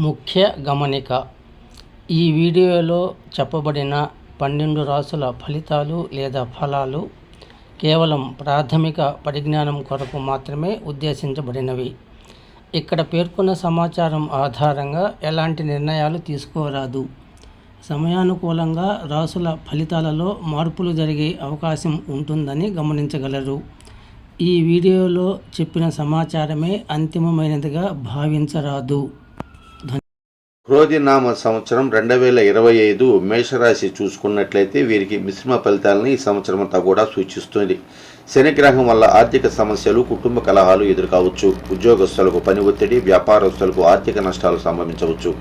ముఖ్య గమనిక: ఈ వీడియోలో చెప్పబడిన 12 రాశుల ఫలితాలు లేదా ఫలాలు కేవలం ప్రాథమిక పరిజ్ఞానం కొరకు మాత్రమే ఉద్దేశించబడినవి. ఇక్కడ పేర్కొన్న సమాచారం ఆధారంగా ఎలాంటి నిర్ణయాలు తీసుకోరాదు. సమయానుకూలంగా రాశుల ఫలితాలలో మార్పులు జరిగే అవకాశం ఉంటుందని గమనించగలరు. ఈ వీడియోలో చెప్పిన సమాచారమే అంతిమమైనదిగా భావించరాదు. క్రోధినామ సంవత్సరం 2025 మేషరాశి చూసుకున్నట్లయితే వీరికి మిశ్రమ ఫలితాలని ఈ సంవత్సరం అంతా కూడా సూచిస్తుంది. శనిగ్రహం వల్ల ఆర్థిక సమస్యలు, కుటుంబ కలహాలు ఎదురుకావచ్చు. ఉద్యోగస్తులకు పని ఒత్తిడి, వ్యాపారస్తులకు ఆర్థిక నష్టాలు సంభవించవచ్చు.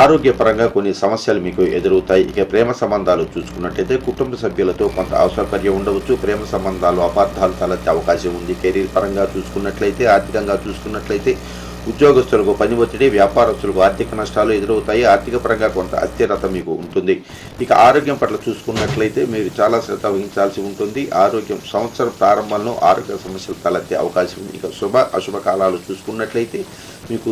ఆరోగ్యపరంగా కొన్ని సమస్యలు మీకు ఎదురవుతాయి. ఇక ప్రేమ సంబంధాలు చూసుకున్నట్లయితే కుటుంబ సభ్యులతో కొంత అసౌకర్యం ఉండవచ్చు. ప్రేమ సంబంధాలు అపార్థాలు తలెత్తే అవకాశం ఉంది. కెరీర్ పరంగా చూసుకున్నట్లయితే, ఆర్థికంగా చూసుకున్నట్లయితే ఉద్యోగస్తులకు పని ఒత్తిడి, వ్యాపారస్తులకు ఆర్థిక నష్టాలు ఎదురవుతాయి. ఆర్థిక పరంగా కొంత అస్థిరత మీకు ఉంటుంది. ఇక ఆరోగ్యం పట్ల చూసుకున్నట్లయితే మీరు చాలా శ్రద్ధ వహించాల్సి ఉంటుంది. సంవత్సరం ప్రారంభంలో ఆరోగ్య సమస్యలు తలెత్తే అవకాశం ఉంది. ఇక అశుభ కాలాలు చూసుకున్నట్లయితే మీకు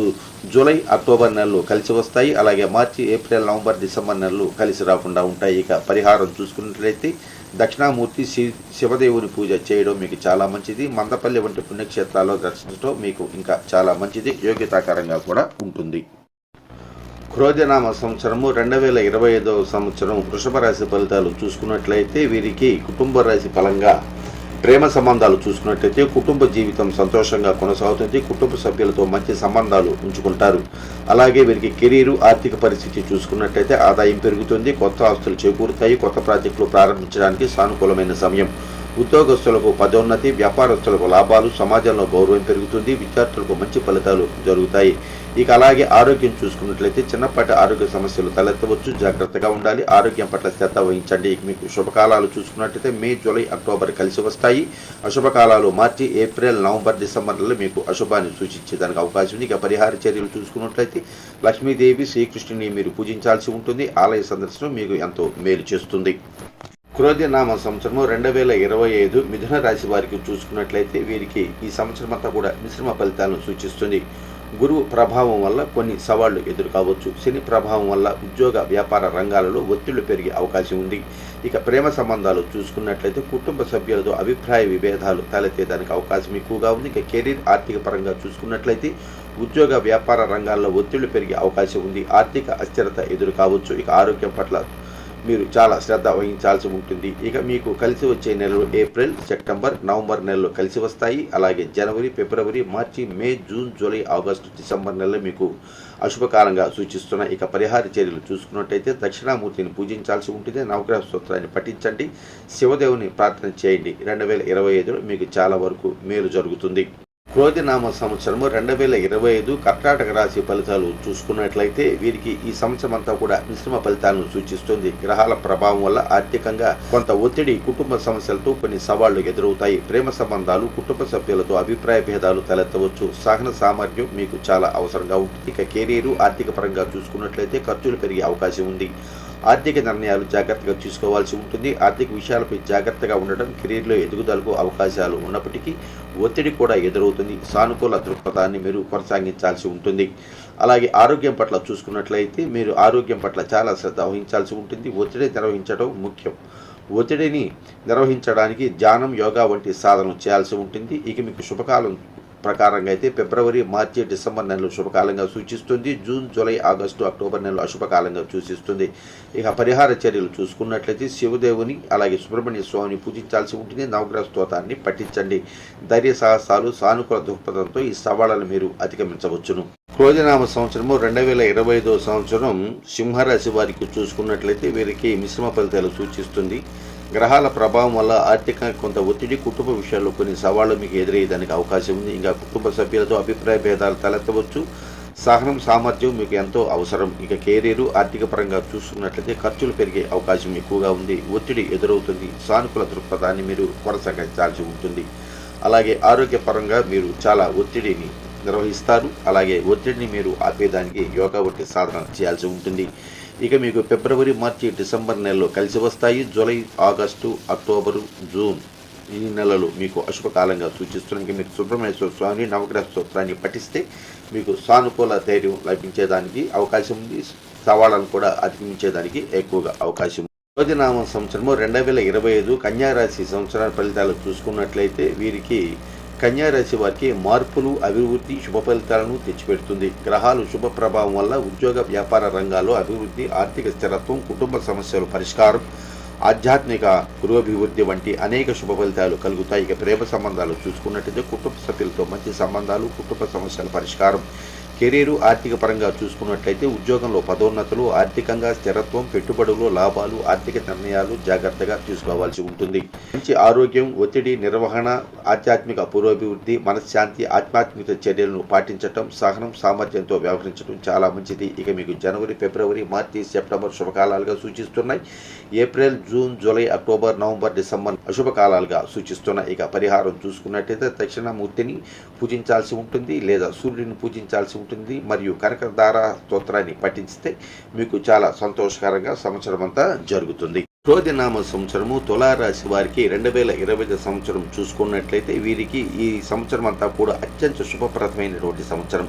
జూలై, అక్టోబర్ నెలలు కలిసి వస్తాయి. అలాగే మార్చి, ఏప్రిల్, నవంబర్, డిసెంబర్ నెలలు కలిసి రాకుండా ఉంటాయి. ఇక పరిహారం చూసుకున్నట్లయితే దక్షిణామూర్తి శివదేవుని పూజ చేయడం మీకు చాలా మంచిది. మందపల్లి వంటి పుణ్యక్షేత్రాల్లో దర్శించడం మీకు ఇంకా చాలా మంచిది, యోగ్యతాకరంగా కూడా ఉంటుంది. క్రోధనామ సంవత్సరము 2025 సంవత్సరం వృషభ రాశి ఫలితాలు చూసుకున్నట్లయితే వీరికి కుటుంబ రాశి ఫలంగా ప్రేమ సంబంధాలు చూసుకున్నట్లయితే కుటుంబ జీవితం సంతోషంగా కొనసాగుతుంది. కుటుంబ సభ్యులతో మంచి సంబంధాలు ఉంచుకుంటారు. అలాగే వీరికి కెరీరు, ఆర్థిక పరిస్థితి చూసుకున్నట్లయితే ఆదాయం పెరుగుతుంది. కొత్త ఆస్తులు చేకూరుతాయి. కొత్త ప్రాజెక్టులు ప్రారంభించడానికి సానుకూలమైన సమయం. ఉద్యోగస్తులకు పదోన్నతి, వ్యాపారస్తులకు లాభాలు, సమాజంలో గౌరవం పెరుగుతుంది. విద్యార్థులకు మంచి ఫలితాలు జరుగుతాయి. ఇక అలాగే ఆరోగ్యం చూసుకున్నట్లయితే చిన్నపాటి ఆరోగ్య సమస్యలు తలెత్తవచ్చు. జాగ్రత్తగా ఉండాలి. ఆరోగ్యం పట్ల శ్రద్ధ వహించండి. ఇక మీకు శుభకాలాలు చూసుకున్నట్లయితే మే, జూలై, అక్టోబర్ కలిసి వస్తాయి. అశుభకాలాలు మార్చి, ఏప్రిల్, నవంబర్, డిసెంబర్లలో మీకు అశుభాన్ని సూచించేదానికి అవకాశం ఉంది. ఇక పరిహార చర్యలు చూసుకున్నట్లయితే లక్ష్మీదేవి, శ్రీకృష్ణుని మీరు పూజించాల్సి ఉంటుంది. ఆలయ సందర్శనం మీకు ఎంతో మేలు చేస్తుంది. క్రోధనామ సంవత్సరము 2025 మిథున రాశి వారికి చూసుకున్నట్లయితే వీరికి ఈ సంవత్సరం అంతా కూడా మిశ్రమ ఫలితాలను సూచిస్తుంది. గురువు ప్రభావం వల్ల కొన్ని సవాళ్లు ఎదురుకావచ్చు. శని ప్రభావం వల్ల ఉద్యోగ, వ్యాపార రంగాలలో ఒత్తిళ్లు పెరిగే అవకాశం ఉంది. ఇక ప్రేమ సంబంధాలు చూసుకున్నట్లయితే కుటుంబ సభ్యులతో అభిప్రాయ విభేదాలు తలెత్తేదానికి అవకాశం ఎక్కువగా ఉంది. ఇక కెరీర్, ఆర్థిక పరంగా చూసుకున్నట్లయితే ఉద్యోగ, వ్యాపార రంగాల్లో ఒత్తిళ్లు పెరిగే అవకాశం ఉంది. ఆర్థిక అస్థిరత ఎదురుకావచ్చు. ఇక ఆరోగ్యం పట్ల మీరు చాలా శ్రద్ధ వహించాల్సి ఉంటుంది. ఇక మీకు కలిసి వచ్చే నెలలు ఏప్రిల్, సెప్టెంబర్, నవంబర్ నెలలు కలిసి వస్తాయి. అలాగే జనవరి, ఫిబ్రవరి, మార్చి, మే, జూన్, జూలై, ఆగస్టు, డిసెంబర్ నెలలు మీకు అశుభకాలంగా సూచిస్తున్నాయి. ఇక పరిహార చర్యలు చూసుకున్నట్టయితే దక్షిణామూర్తిని పూజించాల్సి ఉంటుంది. నవగ్రహ స్తోత్రాన్ని పఠించండి. శివదేవుని ప్రార్థన చేయండి. 2025లో మీకు చాలా వరకు మేలు జరుగుతుంది. క్రోధనామ సంవత్సరము 2025 కర్కాటక రాశి ఫలితాలు చూసుకున్నట్లయితే వీరికి ఈ సంవత్సరం అంతా కూడా మిశ్రమ ఫలితాలను సూచిస్తుంది. గ్రహాల ప్రభావం వల్ల ఆర్థికంగా కొంత ఒత్తిడి, కుటుంబ సమస్యలతో కొన్ని సవాళ్లు ఎదురవుతాయి. ప్రేమ సంబంధాలు, కుటుంబ సభ్యులతో అభిప్రాయ భేదాలు తలెత్తవచ్చు. సహన సామర్థ్యం మీకు చాలా అవసరంగా ఉంటుంది. ఇక కెరీరు, ఆర్థిక పరంగా చూసుకున్నట్లయితే ఖర్చులు పెరిగే అవకాశం ఉంది. ఆర్థిక నిర్ణయాలు జాగ్రత్తగా తీసుకోవాల్సి ఉంటుంది. ఆర్థిక విషయాలపై జాగ్రత్తగా ఉండడం కెరీర్లో ఎదుగుదలకు అవకాశాలు ఉన్నప్పటికీ ఒత్తిడి కూడా ఎదురవుతుంది. సానుకూల దృక్పథాన్ని మీరు కొనసాగించాల్సి ఉంటుంది. అలాగే ఆరోగ్యం పట్ల చూసుకున్నట్లయితే మీరు ఆరోగ్యం పట్ల చాలా శ్రద్ధ వహించాల్సి ఉంటుంది. ఒత్తిడి నిర్వహించడం ముఖ్యం. ఒత్తిడిని నిర్వహించడానికి ధ్యానం, యోగా వంటి సాధన చేయాల్సి ఉంటుంది. ఇక మీకు శుభకాలం ప్రకారంగా అయితే ఫిబ్రవరి, మార్చి, డిసెంబర్ నెలలు శుభకాలంగా సూచిస్తుంది. జూన్, జూలై, ఆగస్టు, అక్టోబర్ నెలలు అశుభకాలంగా సూచిస్తుంది. ఇక పరిహార చర్యలు చూసుకున్నట్లయితే శివదేవుని అలాగే సుబ్రహ్మణ్య స్వామిని పూజించాల్సి ఉంటుంది. నవగ్రహ స్తోత్రాన్ని పఠించండి. ధైర్య సాహసాలు, సానుకూల దృక్పథంతో ఈ సవాళ్లను మీరు అధిగమించవచ్చును. క్రోధనామ సంవత్సరము 2025 సంవత్సరం సింహరాశి వారికి చూసుకున్నట్లయితే వీరికి మిశ్రమ ఫలితాలు సూచిస్తుంది. గ్రహాల ప్రభావం వల్ల ఆర్థికంగా కొంత ఒత్తిడి, కుటుంబ విషయాల్లో కొన్ని సవాళ్లు మీకు ఎదురయ్యేదానికి అవకాశం ఉంది. ఇంకా కుటుంబ సభ్యులతో అభిప్రాయ భేదాలు తలెత్తవచ్చు. సహనం, సామర్థ్యం మీకు ఎంతో అవసరం. ఇక కెరీరు, ఆర్థిక పరంగా చూసుకున్నట్లయితే ఖర్చులు పెరిగే అవకాశం ఎక్కువగా ఉంది. ఒత్తిడి ఎదురవుతుంది. సానుకూల దృక్పథాన్ని మీరు కొనసాగించాల్సి ఉంటుంది. అలాగే ఆరోగ్యపరంగా మీరు చాలా ఒత్తిడిని నిర్వహిస్తారు. అలాగే ఒత్తిడిని మీరు ఆపేదానికి యోగా వంటి సాధన చేయాల్సి ఉంటుంది. ఇక మీకు ఫిబ్రవరి, మార్చి, డిసెంబర్ నెలలు కలిసి వస్తాయి. జూలై, ఆగస్టు, అక్టోబరు, జూన్ ఈ నెలలు మీకు అశుభకాలంగా సూచిస్తున్నాయి. మీరు సుబ్రహ్మణ్యేశ్వర స్వామి నవగ్రహ స్తోత్రాన్ని పఠిస్తే మీకు సానుకూల ధైర్యం లభించేదానికి అవకాశం ఉంది. సవాళ్ళను కూడా అధిగమించేదానికి ఎక్కువగా అవకాశం ఉంది. క్రోధినామ సంవత్సరము 2025 కన్యారాశి సంవత్సరాల ఫలితాలు చూసుకున్నట్లయితే వీరికి కన్యారాశి వారికి మార్పులు, అభివృద్ధి, శుభ ఫలితాలను తెచ్చిపెడుతుంది. గ్రహాలు శుభ ప్రభావం వల్ల ఉద్యోగ వ్యాపార రంగాల్లో అభివృద్ధి, ఆర్థిక స్థిరత్వం, కుటుంబ సమస్యలు పరిష్కారం, ఆధ్యాత్మిక పురోభివృద్ధి వంటి అనేక శుభ ఫలితాలు కలుగుతాయి. ఇక ప్రేమ సంబంధాలు చూసుకున్నట్లయితే కుటుంబ సభ్యులతో మంచి సంబంధాలు, కుటుంబ సమస్యల పరిష్కారం. కెరీరు, ఆర్థిక పరంగా చూసుకున్నట్లయితే ఉద్యోగంలో పదోన్నతులు, ఆర్థికంగా స్థిరత్వం, పెట్టుబడులు, లాభాలు, ఆర్థిక నిర్ణయాలు జాగ్రత్తగా తీసుకోవాల్సి ఉంటుంది. మంచి ఆరోగ్యం, ఒత్తిడి నిర్వహణ, ఆధ్యాత్మిక పురోభివృద్ధి, మనశ్శాంతి, ఆధ్యాత్మిక చర్యలను పాటించటం, సహనం, సామర్థ్యంతో వ్యవహరించడం చాలా మంచిది. ఇక మీకు జనవరి, ఫిబ్రవరి, మార్చి, సెప్టెంబర్ శుభకాలాలుగా సూచిస్తున్నాయి. April, June, July, October, November, December అశుభకాలాలుగా సూచిస్తున్నాయి. ఇక పరిహారం చూసుకున్నట్లయితే దక్షిణామూర్తిని పూజించాల్సి ఉంటుంది లేదా సూర్యుడిని పూజించాల్సి ఉంటుంది మరియు కనకదార స్తోత్రాన్ని పఠించితే మీకు చాలా సంతోషకరంగా సంవత్సరం అంతా జరుగుతుంది. క్రోధినామ సంవత్సరము తులారాశి వారికి 2025 సంవత్సరం చూసుకున్నట్లయితే వీరికి ఈ సంవత్సరం అంతా కూడా అత్యంత శుభప్రదమైనటువంటి సంవత్సరం.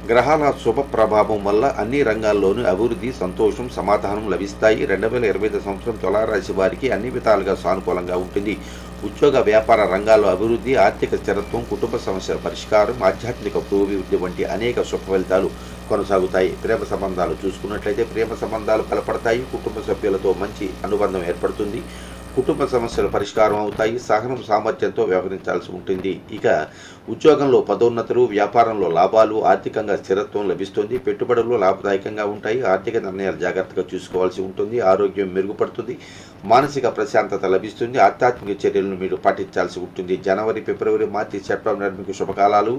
గ్రహాల శుభ ప్రభావం వల్ల అన్ని రంగాల్లోనూ అభివృద్ధి, సంతోషం, సమాధానం లభిస్తాయి. 2025 సంవత్సరం తులారాశి వారికి అన్ని విధాలుగా సానుకూలంగా ఉంటుంది. ఉద్యోగ వ్యాపార రంగాల్లో అభివృద్ధి, ఆర్థిక స్థిరత్వం, కుటుంబ సమస్యల పరిష్కారం, ఆధ్యాత్మిక పురోభివృద్ధి వంటి అనేక శుభ ఫలితాలు కొనసాగుతాయి. ప్రేమ సంబంధాలు చూసుకున్నట్లయితే ప్రేమ సంబంధాలు బలపడతాయి. కుటుంబ సభ్యులతో మంచి అనుబంధం ఏర్పడుతుంది. కుటుంబ సమస్యలు పరిష్కారం అవుతాయి. సహనం, సామర్థ్యంతో వ్యవహరించాల్సి ఉంటుంది. ఇక ఉద్యోగంలో పదోన్నతులు, వ్యాపారంలో లాభాలు, ఆర్థికంగా స్థిరత్వం లభిస్తుంది. పెట్టుబడులు లాభదాయకంగా ఉంటాయి. ఆర్థిక నిర్ణయాలు జాగ్రత్తగా చూసుకోవాల్సి ఉంటుంది. ఆరోగ్యం మెరుగుపడుతుంది. మానసిక ప్రశాంతత లభిస్తుంది. ఆధ్యాత్మిక చర్యలను మీరు పాటించాల్సి ఉంటుంది. జనవరి, ఫిబ్రవరి, మార్చి, సెప్టెంబర్ మీకు శుభకాలాలు.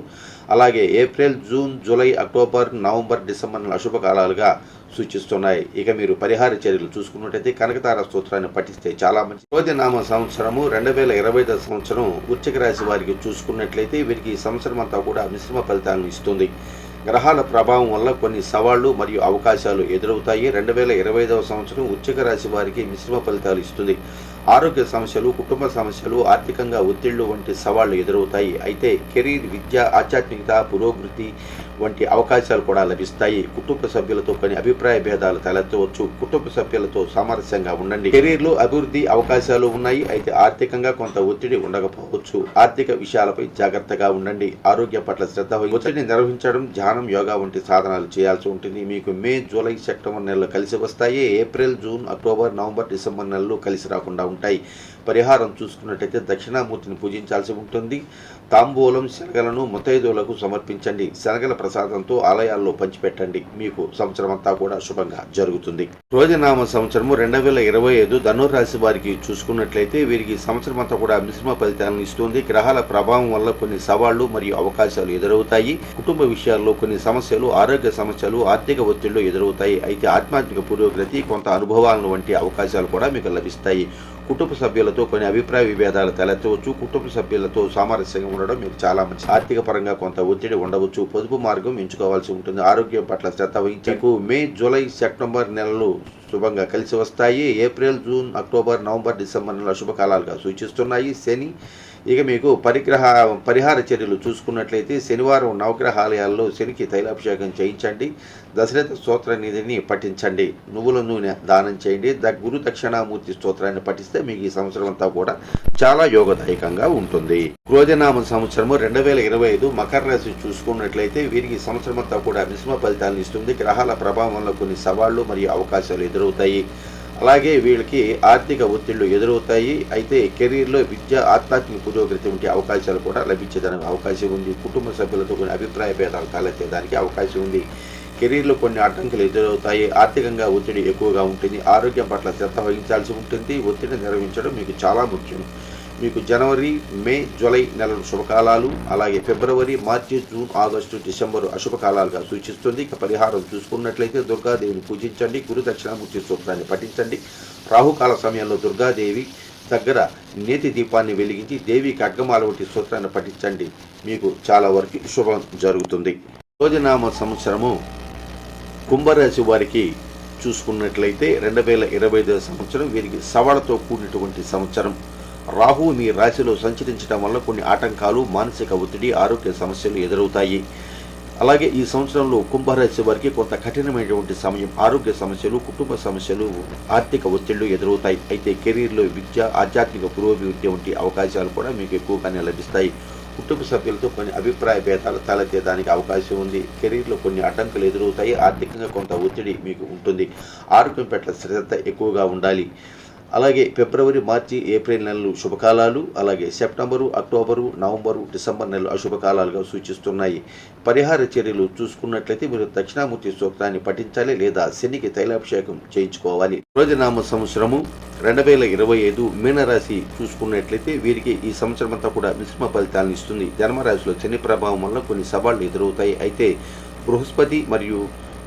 అలాగే April, June, July, October, November, December అశుభకాలాలుగా సూచిస్తున్నాయి. ఇక మీరు పరిహార చర్యలు చూసుకున్నట్టయితే కనకతార స్తోత్రాన్ని పఠిస్తే చాలా మంచి. క్రోధినామ సంవత్సరము 2025 సంవత్సరం వృశ్చిక రాశి వారికి చూసుకున్నట్లయితే వీరికి ఈ సంవత్సరం అంతా కూడా మిశ్రమ ఫలితాలను ఇస్తుంది. గ్రహాల ప్రభావం వల్ల కొన్ని సవాళ్లు మరియు అవకాశాలు ఎదురవుతాయి. 2025 సంవత్సరం వృశ్చిక రాశి వారికి మిశ్రమ ఫలితాలు ఇస్తుంది. ఆరోగ్య సమస్యలు, కుటుంబ సమస్యలు, ఆర్థికంగా ఒత్తిళ్లు వంటి సవాళ్లు ఎదురవుతాయి. అయితే కెరీర్, విద్య, ఆధ్యాత్మికత, పురోభివృద్ధి వంటి అవకాశాలు కూడా లభిస్తాయి. కుటుంబ సభ్యులతో కొన్ని అభిప్రాయ భేదాలు తలెత్తవచ్చు. కుటుంబ సభ్యులతో సామరస్యంగా ఉండండి. కెరీర్లో అభివృద్ధి అవకాశాలు ఉన్నాయి. అయితే ఆర్థికంగా కొంత ఒత్తిడి ఉండకపోవచ్చు. ఆర్థిక విషయాలపై జాగ్రత్తగా ఉండండి. ఆరోగ్యం పట్ల శ్రద్ధ వహించండి. ఒత్తిడిని నిర్వహించడం, ధ్యానం, యోగా వంటి సాధనాలు చేయాల్సి ఉంటుంది. మీకు మే, జూలై, సెప్టెంబర్ నెలలు కలిసి వస్తాయి. April, June, October, November, December నెలలు కలిసి రాకుండా ఉంటాయి. పరిహారం చూసుకున్నట్టయితే దక్షిణామూర్తిని పూజించాల్సి ఉంటుంది. తాంబూలం, శనగలను ముత్తైదువులకు సమర్పించండి. శనగల ప్రసాదంతో ఆలయాల్లో పంచిపెట్టండి. మీకు సంవత్సరం అంతా కూడా శుభంగా జరుగుతుంది. క్రోధినామ సంవత్సరము 2025 ధనుర్రాశి వారికి చూసుకున్నట్లయితే వీరికి సంవత్సరం అంతా కూడా మిశ్రమ ఫలితాలను ఇస్తుంది. గ్రహాల ప్రభావం వల్ల కొన్ని సవాళ్లు మరియు అవకాశాలు ఎదురవుతాయి. కుటుంబ విషయాల్లో కొన్ని సమస్యలు, ఆరోగ్య సమస్యలు, ఆర్థిక ఒత్తిళ్లు ఎదురవుతాయి. అయితే ఆధ్యాత్మిక పురోగతి, కొంత అనుభవాలను వంటి అవకాశాలు కూడా మీకు లభిస్తాయి. కుటుంబ సభ్యులతో కొన్ని అభిప్రాయ విభేదాలు తలెత్తవచ్చు. కుటుంబ సభ్యులతో సామరస్యంగా ఉండడం మీకు చాలా మంచిది. ఆర్థిక పరంగా కొంత ఒత్తిడి ఉండవచ్చు. పొదుపు మార్గం ఎంచుకోవాల్సి ఉంటుంది. ఆరోగ్యం పట్ల శ్రద్ధ వహించకు. మే, జూలై, సెప్టెంబర్ నెలలు శుభంగా కలిసి వస్తాయి. April, June, October, November, December నెలల శుభకాలాలుగా సూచిస్తున్నాయి. శని. ఇక మీకు పరిహార చర్యలు చూసుకున్నట్లయితే శనివారం నవగ్రహాలయాల్లో శనికి తైలాభిషేకం చేయించండి. దశరథ స్తోత్ర నిధిని పఠించండి. నువ్వుల నూనె దానం చేయండి. గురు దక్షిణామూర్తి స్తోత్రాన్ని పఠిస్తే మీకు ఈ సంవత్సరం అంతా కూడా చాలా యోగదాయకంగా ఉంటుంది. క్రోధినామ సంవత్సరము 2025 మకర రాశి చూసుకున్నట్లయితే వీరికి సంవత్సరం అంతా కూడా మిశ్రమ ఫలితాలను ఇస్తుంది. గ్రహాల ప్రభావం వల్ల కొన్ని సవాళ్లు మరియు అవకాశాలు ఎదురవుతాయి. అలాగే వీళ్ళకి ఆర్థిక ఒత్తిళ్లు ఎదురవుతాయి. అయితే కెరీర్లో విద్య, ఆధ్యాత్మిక పురోగతి వంటి అవకాశాలు కూడా లభించేదానికి అవకాశం ఉంది. కుటుంబ సభ్యులతో కొన్ని అభిప్రాయ భేదాలు తలెత్తేదానికి అవకాశం ఉంది. కెరీర్లో కొన్ని అడ్డంకులు ఎదురవుతాయి. ఆర్థికంగా ఒత్తిడి ఎక్కువగా ఉంటుంది. ఆరోగ్యం పట్ల శ్రద్ధ వహించాల్సి ఉంటుంది. ఒత్తిడిని నిర్వహించడం మీకు చాలా ముఖ్యం. మీకు జనవరి, మే, జూలై నెలల శుభకాలాలు. అలాగే ఫిబ్రవరి, మార్చి, జూన్, ఆగస్టు, డిసెంబర్ అశుభకాలాలుగా సూచిస్తుంది. ఇక పరిహారం చూసుకున్నట్లయితే దుర్గాదేవిని పూజించండి. గురు దక్షిణామూర్తి స్తోత్రాన్ని పఠించండి. రాహుకాల సమయంలో దుర్గాదేవి దగ్గర నేతి దీపాన్ని వెలిగించి దేవి ఖడ్గమాల వంటి స్తోత్రాన్ని పఠించండి. మీకు చాలా వరకు శుభం జరుగుతుంది. క్రోధినామ సంవత్సరము కుంభరాశి వారికి చూసుకున్నట్లయితే 2025 సంవత్సరం వీరికి సవాళ్లతో కూడినటువంటి సంవత్సరం. రాహు మీ రాశిలో సంచరించడం వల్ల కొన్ని ఆటంకాలు, మానసిక ఒత్తిడి, ఆరోగ్య సమస్యలు ఎదురవుతాయి. అలాగే ఈ సంవత్సరంలో కుంభరాశి వారికి కొంత కఠినమైనటువంటి సమయం. ఆరోగ్య సమస్యలు, కుటుంబ సమస్యలు, ఆర్థిక ఒత్తిళ్లు ఎదురవుతాయి. అయితే కెరీర్లో విద్య, ఆధ్యాత్మిక పురోభివృద్ధి వంటి అవకాశాలు కూడా మీకు ఎక్కువగానే లభిస్తాయి. కుటుంబ సభ్యులతో కొన్ని అభిప్రాయ భేదాలు తలెత్తేదానికి అవకాశం ఉంది. కెరీర్లో కొన్ని అడ్డంకులు ఎదురవుతాయి. ఆర్థికంగా కొంత ఒత్తిడి మీకు ఉంటుంది. ఆరోగ్యం పట్ల శ్రద్ధ ఎక్కువగా ఉండాలి. అలాగే ఫిబ్రవరి, మార్చి, ఏప్రిల్ నెలలు శుభకాలాలు. అలాగే సెప్టెంబరు, అక్టోబరు, నవంబరు, డిసెంబర్ నెలలు అశుభకాలాలుగా సూచిస్తున్నాయి. పరిహార చర్యలు చూసుకున్నట్లయితే మీరు దక్షిణామూర్తి సూక్తాన్ని పఠించాలి లేదా శనికి తైలాభిషేకం చేయించుకోవాలి. రోజునామ సంవత్సరము 2025 మీనరాశి చూసుకున్నట్లయితే వీరికి ఈ సంవత్సరం అంతా కూడా మిశ్రమ ఫలితాలను ఇస్తుంది. జన్మరాశిలో శని ప్రభావం వల్ల కొన్ని సవాళ్లు ఎదురవుతాయి. అయితే బృహస్పతి మరియు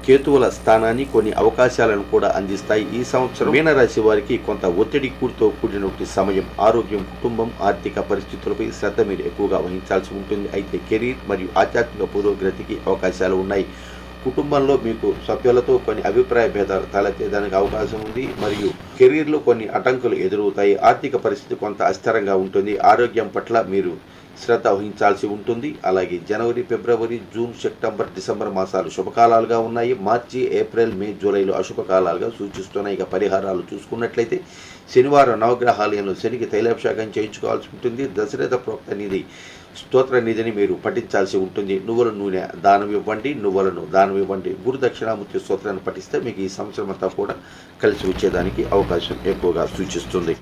కేతువుల స్థానాన్ని కొన్ని అవకాశాలను కూడా అందిస్తాయి. ఈ సంవత్సరం మీనరాశి వారికి కొంత ఒత్తిడి కూడినటువంటి సమయం. ఆరోగ్యం, కుటుంబం, ఆర్థిక పరిస్థితులపై శ్రద్ధ మీరు ఎక్కువగా వహించాల్సి ఉంటుంది. అయితే కెరీర్ మరియు ఆధ్యాత్మిక పురోగతికి అవకాశాలు ఉన్నాయి. కుటుంబంలో మీకు సభ్యులతో కొన్ని అభిప్రాయ భేదాలు తలెత్తేదానికి అవకాశం ఉంది. మరియు కెరీర్లో కొన్ని అడ్డంకులు ఎదురవుతాయి. ఆర్థిక పరిస్థితి కొంత అస్థిరంగా ఉంటుంది. ఆరోగ్యం పట్ల మీరు శ్రద్ధ వహించాల్సి ఉంటుంది. అలాగే జనవరి, ఫిబ్రవరి, జూన్, సెప్టెంబర్, డిసెంబర్ మాసాలు శుభకాలాలుగా ఉన్నాయి. మార్చి, ఏప్రిల్, మే, జూలైలో అశుభకాలాలుగా సూచిస్తున్నాయి. ఇక పరిహారాలు చూసుకున్నట్లయితే శనివారం నవగ్రహాలయంలో శనికి తైలాభిషేకం చేయించుకోవాల్సి ఉంటుంది. దశరథ ప్రోక్త నిధి స్తోత్ర నిధిని మీరు పఠించాల్సి ఉంటుంది. నువ్వుల నూనె దానం ఇవ్వండి, నువ్వులను దానం ఇవ్వండి. గురు దక్షిణామూర్తి స్తోత్రాన్ని పఠిస్తే మీకు ఈ సంవత్సరం అంతా కూడా కలిసి వచ్చేదానికి అవకాశం ఎక్కువగా సూచిస్తుంది.